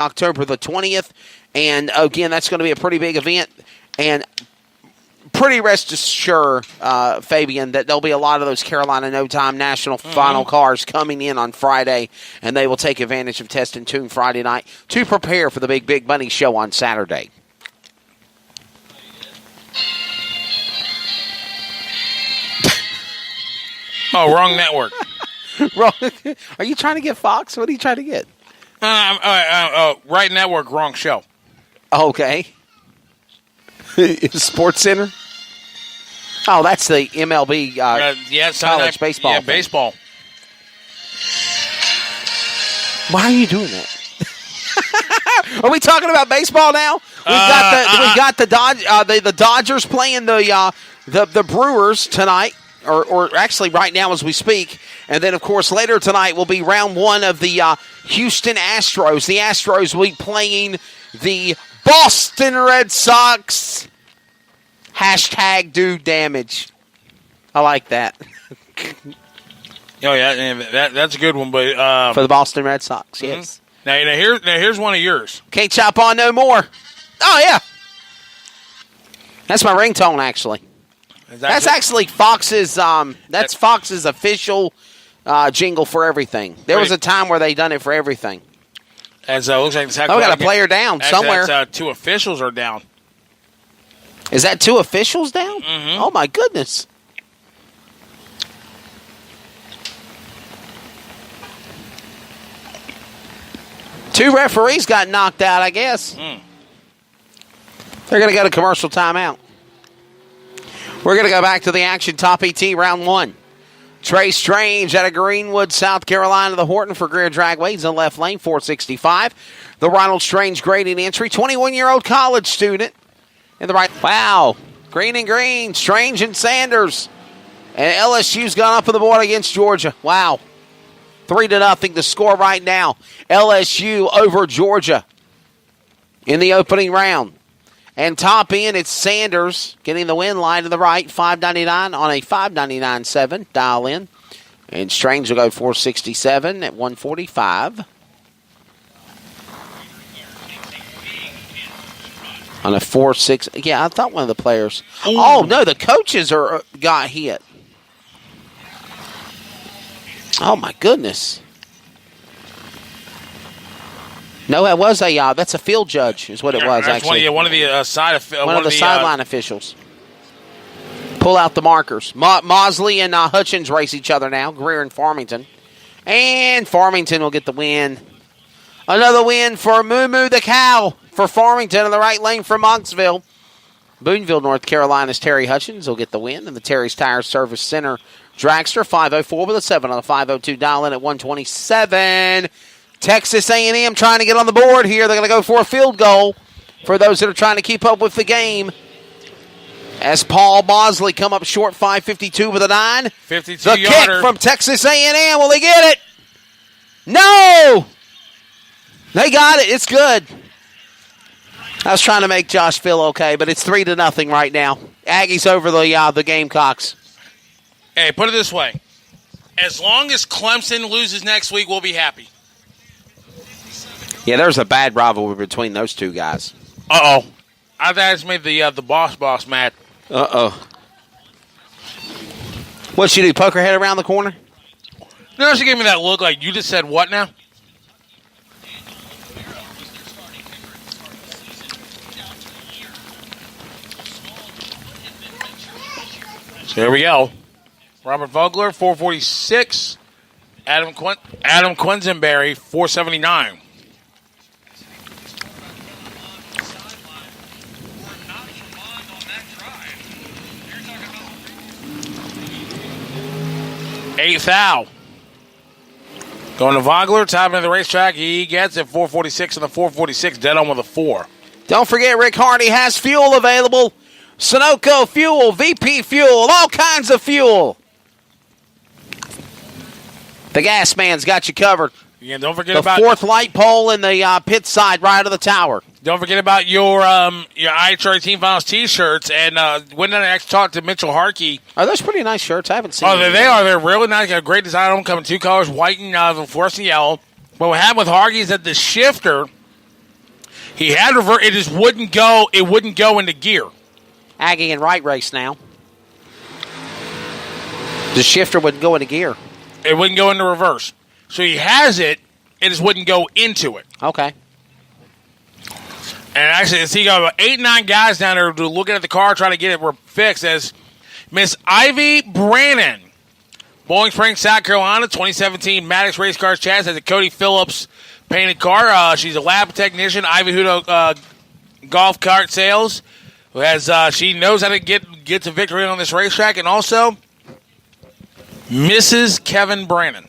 October the 20th. And, again, that's going to be a pretty big event. And pretty rest assured, Fabian, that there'll be a lot of those Carolina No Time National Final cars coming in on Friday, and they will take advantage of Test and Tune Friday night to prepare for the Big Bunny show on Saturday. Oh, wrong network. Wrong. Are you trying to get Fox? What are you trying to get? Right network, wrong show. Okay. Sports Center? Oh, that's the MLB college baseball. Yeah, thing. baseball. Why are you doing that? Are we talking about baseball now? We got the Dodgers playing the Brewers tonight, or actually right now as we speak. And then, of course, later tonight will be round one of the Houston Astros. The Astros will be playing the Boston Red Sox. Hashtag do damage. I like that. Oh, yeah, that's a good one. But for the Boston Red Sox, yes. Now here's one of yours. Can't chop on no more. Oh, yeah. That's my ringtone, actually. That's actually Fox's. That's Fox's official jingle for everything. There was a time where they done it for everything. As looks like we got a player down somewhere. Two officials are down. Is that two officials down? Mm-hmm. Oh my goodness! Two referees got knocked out, I guess. They're going to go to commercial timeout. We're going to go back to the action. Top ET round one. Trey Strange out of Greenwood, South Carolina, the Horton for Greer Dragways in the left lane, 465. The Ronald Strange grading entry, 21-year-old college student in the right. Wow. Green and green, Strange and Sanders. And LSU's gone up on the board against Georgia. Wow. 3-0 the score right now. LSU over Georgia in the opening round. And top in, it's Sanders getting the win line to the right, $5.99 on a $5.99.7 dial in. And Strange will go 467 at 145. On a 4-6. Yeah, I thought one of the players. Oh, no, the coaches got hit. Oh, my goodness. No, it was that's a field judge is what it was, actually. One of the sideline officials. Pull out the markers. Mosley and Hutchins race each other now. Greer and Farmington. And Farmington will get the win. Another win for Moo Moo the Cow for Farmington in the right lane for Monksville. Boonville, North Carolina's Terry Hutchins will get the win. And the Terry's Tire Service Center Dragster, 504 with a 7 on a 502 dial in at 127. Texas A&M trying to get on the board here. They're going to go for a field goal for those that are trying to keep up with the game. As Paul Mosley come up short, 5:52 with a 9. 52 the yarder. Kick from Texas A&M. Will they get it? No! They got it. It's good. I was trying to make Josh feel okay, but it's 3-0 right now. Aggies over the Gamecocks. Hey, put it this way. As long as Clemson loses next week, we'll be happy. Yeah, there's a bad rivalry between those two guys. Uh-oh. I just made the boss mad. Uh-oh. What'd she do, poke her head around the corner? No, she gave me that look like, you just said what now? So here we go. Robert Vogler, 446. Adam Quisenberry, 479. Eighth foul. Going to Vogler, top of the racetrack. He gets it, 446 and the 446, dead on with a 4. Don't forget, Rick Hardy has fuel available. Sunoco fuel, VP fuel, all kinds of fuel. The gas man's got you covered. Yeah, don't forget the about the fourth light pole in the pit side right of the tower. Don't forget about your IHRA Team Finals T-shirts. And when I actually talked to Mitchell Harkey. Are those pretty nice shirts? I haven't seen them. Oh, they are. They're really nice. Got a great design on them. Come in two colors, white and fluorescent yellow. But what happened with Harkey is that the shifter He had revert. It just wouldn't go. It wouldn't go into gear. Aggie and right race now. The shifter wouldn't go into gear. It wouldn't go into reverse. So he has it. It just wouldn't go into it. Okay. And actually, see, got 8, 9 guys down there looking at the car, trying to get it fixed. As Miss Ivy Brannon, Bowling Springs, South Carolina, 2017 Maddox Race Cars Chaz, has a Cody Phillips painted car. She's a lab technician. Ivy Hudo golf cart sales. Who has she knows how to get to victory on this racetrack, and also Mrs. Kevin Brannon,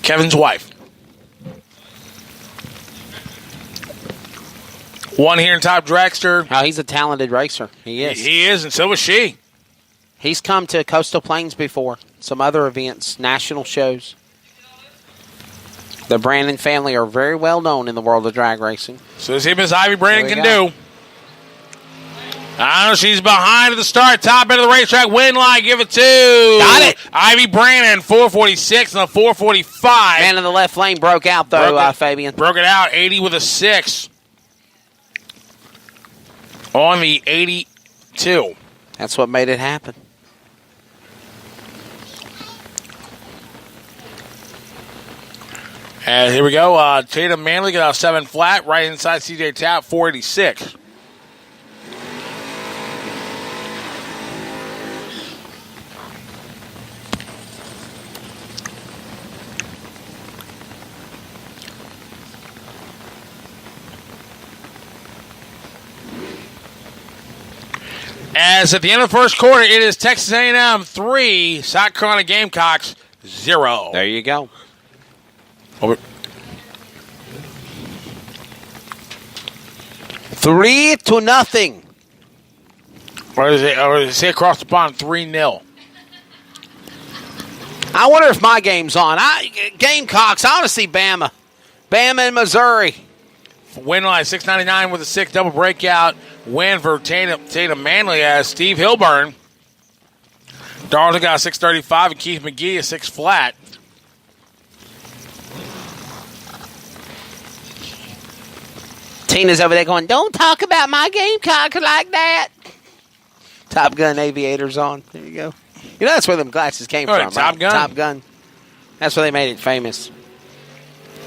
Kevin's wife. One here in Top Dragster. Oh, he's a talented racer. He is. He is, and so is she. He's come to Coastal Plains before. Some other events, national shows. The Brandon family are very well known in the world of drag racing. So let's see what Miss Ivy Brannon can go. do. I know she's behind at the start. Top end of the racetrack. Win line. Give it to. Got it. Ivy Brannon, 446 and a 445. Man in the left lane broke out, though, Fabian. Broke it out. 80 with a 6. On the 82. That's what made it happen. And here we go. Tatum Manley got a 7 flat. Right inside CJ Tap, 486. As at the end of the first quarter, it is Texas A&M 3, South Carolina Gamecocks 0. There you go. Over. 3-0. Or is it say across the pond 3-0? I wonder if my game's on. Gamecocks, I want to see Bama. Bama and Missouri. Win line 699 with a 6 double breakout win for Tatum Manley as Steve Hilburn. Darlington got a 635 and Keith McGee a 6 flat. Tina's over there going, don't talk about my Gamecock like that. Top Gun aviators on. There you go. You know that's where them glasses came from, Top right? Gun. Top Gun. That's where they made it famous.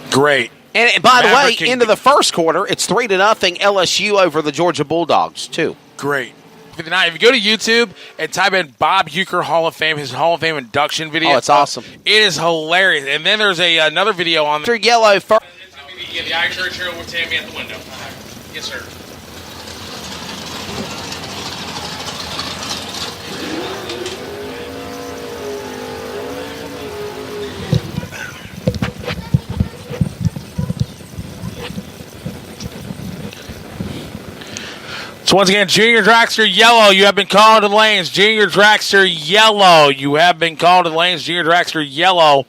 Great. And by the Maverick way, into the first quarter, it's 3-0 LSU over the Georgia Bulldogs, too. Great. If you go to YouTube and type in Bob Uecker Hall of Fame, his Hall of Fame induction video. Oh, it's awesome. It is hilarious. And then there's another video on Mr. Yellow first. Yeah, the Irish Church here with Tammy at the window. Yes, sir. So once again, Junior Dragster Yellow, you have been called to the lanes. Junior Dragster Yellow, you have been called to the lanes. Junior Dragster Yellow,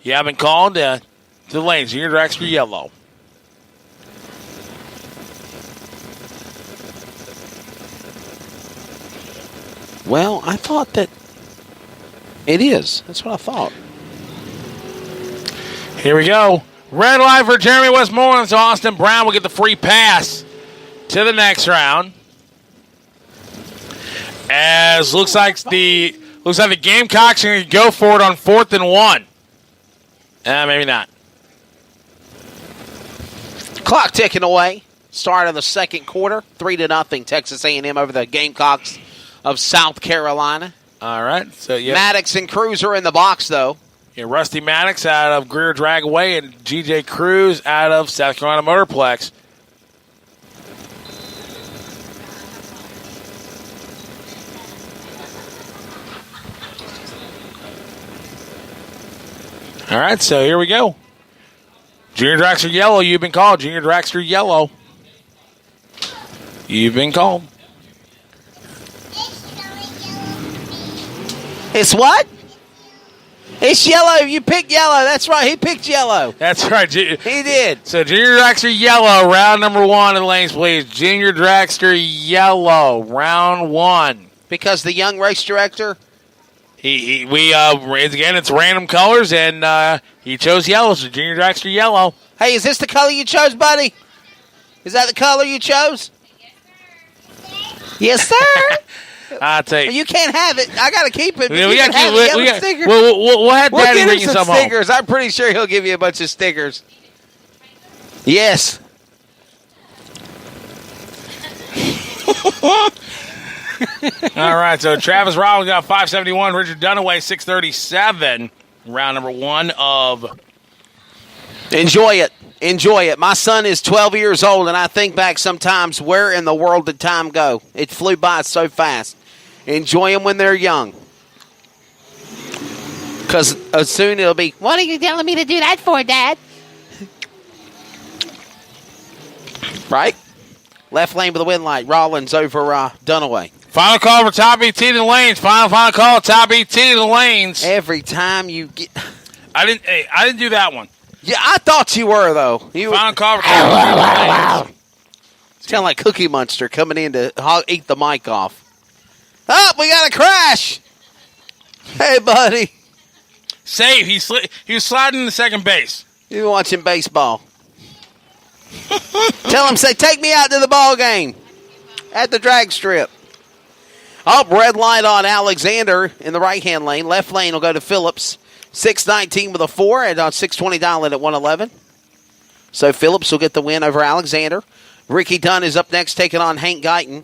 you have been called to the lanes. Junior Dragster Yellow. Well, I thought that it is. That's what I thought. Here we go. Red light for Jeremy Westmoreland, so Austin Brown will get the free pass to the next round. As looks like the Gamecocks are going to go for it on 4th and 1. Maybe not. Clock ticking away. Start of the second quarter. 3-0 Texas A&M over the Gamecocks of South Carolina. All right. So yeah. Maddox and Cruz are in the box, though. Yeah, Rusty Maddox out of Greer Dragaway and G.J. Cruz out of South Carolina Motorplex. All right, so here we go. Junior Dragster Yellow, you've been called. Junior Dragster Yellow. You've been called. It's what? It's yellow. You picked yellow. That's right. He picked yellow. That's right. He did. So Junior Dragster Yellow, round number 1 in the lanes, please. Junior Dragster Yellow, round 1. Because the young race director, We again, it's random colors, and he chose yellow, so Junior Dragster yellow. Hey, is this the color you chose, buddy? Is that the color you chose? Yes, sir. I'll tell you. You can't have it. I got to keep it. We got stickers. We'll have Daddy bring you some stickers. home. I'm pretty sure he'll give you a bunch of stickers. Yes. All right, so Travis Rollins got 571. Richard Dunaway, 637. Round number 1 of... Enjoy it. Enjoy it. My son is 12 years old, and I think back sometimes, where in the world did time go? It flew by so fast. Enjoy them when they're young. Because soon it'll be, what are you telling me to do that for, Dad? Right? Left lane with the wind light. Rollins over Dunaway. Final call for top ET to the lanes. Final call, top ET to the lanes. Every time you get... I didn't do that one. Yeah, I thought you were, though. Final call for top ET to the lanes. Sound like Cookie Monster coming in to eat the mic off. Oh, we got a crash. Hey, buddy. Save. He was sliding into second base. You're watching baseball. Tell him, say, take me out to the ball game at the drag strip. Oh, red light on Alexander in the right-hand lane. Left lane will go to Phillips. 619 with a 4 at 620 Darlington at 111. So Phillips will get the win over Alexander. Ricky Dunn is up next, taking on Hank Guyton.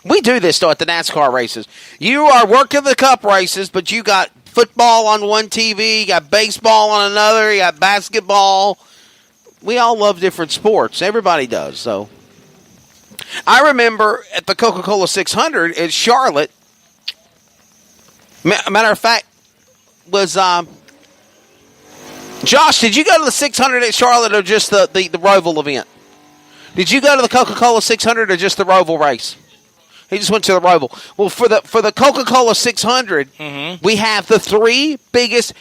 We do this, though, at the NASCAR races. You are working the cup races, but you got football on one TV, you got baseball on another, you got basketball. We all love different sports. Everybody does, so. I remember at the Coca-Cola 600 in Charlotte, matter of fact, was, Josh, did you go to the 600 at Charlotte or just the Roval event? Did you go to the Coca-Cola 600 or just the Roval race? He just went to the Roval. Well, for the Coca-Cola 600, we have the 3 biggest,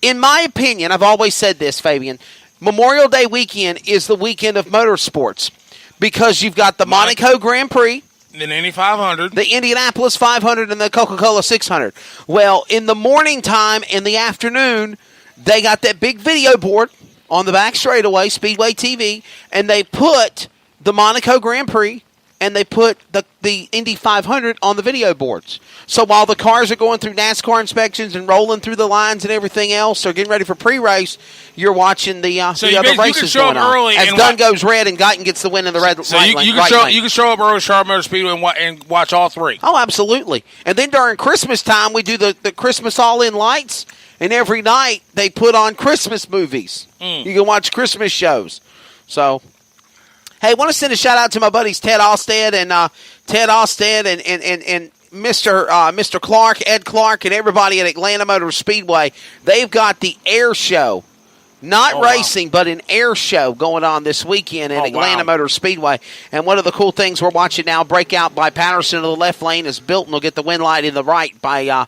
in my opinion, I've always said this, Fabian, Memorial Day weekend is the weekend of motorsports because you've got the Monaco Grand Prix, the Indy 500, the Indianapolis 500, and the Coca-Cola 600. Well, in the morning time and the afternoon, they got that big video board on the back straightaway, Speedway TV, and they put the Monaco Grand Prix and they put the Indy 500 on the video boards. So while the cars are going through NASCAR inspections and rolling through the lines and everything else, or getting ready for pre-race, you're watching the other races going on. Early as Dunn goes red and Guyton gets the win in the red lane. You can show up early at Charlotte Motor Speedway and watch all 3. Oh, absolutely. And then during Christmas time, we do the Christmas all-in lights, and every night they put on Christmas movies. You can watch Christmas shows. So... Hey, I want to send a shout-out to my buddies Ted Alstead and Mr. Clark, Ed Clark, and everybody at Atlanta Motor Speedway. They've got the air show, not racing, but an air show going on this weekend at Atlanta Motor Speedway. And one of the cool things we're watching now, breakout by Patterson to the left lane, is Bilton will get the win light in the right by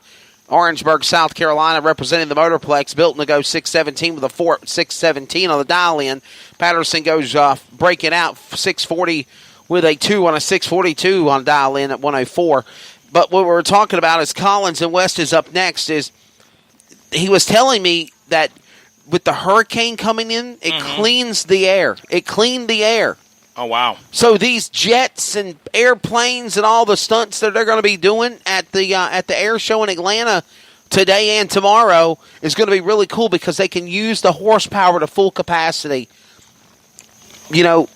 Orangeburg, South Carolina, representing the Motorplex. Bilton to go 617 with a 617 on the dial-in. Patterson goes breaking out 640 with a 2 on a 642 on dial-in at 104. But what we're talking about is Collins and West is up next. He was telling me that with the hurricane coming in, it cleans the air. It cleaned the air. Oh, wow. So these jets and airplanes and all the stunts that they're going to be doing at the air show in Atlanta today and tomorrow is going to be really cool because they can use the horsepower to full capacity. You know,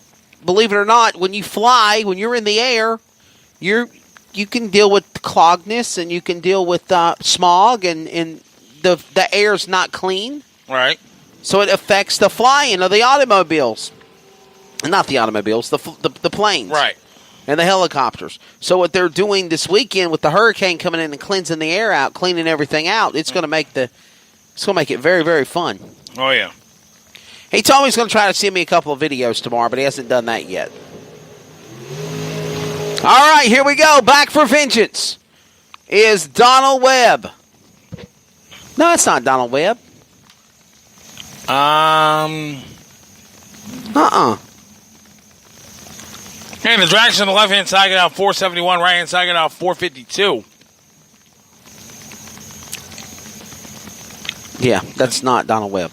believe it or not, when you fly, when you're in the air, you can deal with cloggedness and you can deal with smog and the air's not clean. Right. So it affects the flying of the automobiles. Not the automobiles, the planes. Right. And the helicopters. So what they're doing this weekend with the hurricane coming in and cleansing the air out, cleaning everything out, it's going to make it very, very fun. Oh, yeah. He told me he's going to try to send me a couple of videos tomorrow, but he hasn't done that yet. All right, here we go. Back for vengeance is Donald Webb. No, it's not Donald Webb. And the Dragons on the left-hand side get out 471, right-hand side get out 452. Yeah, that's not Donald Webb.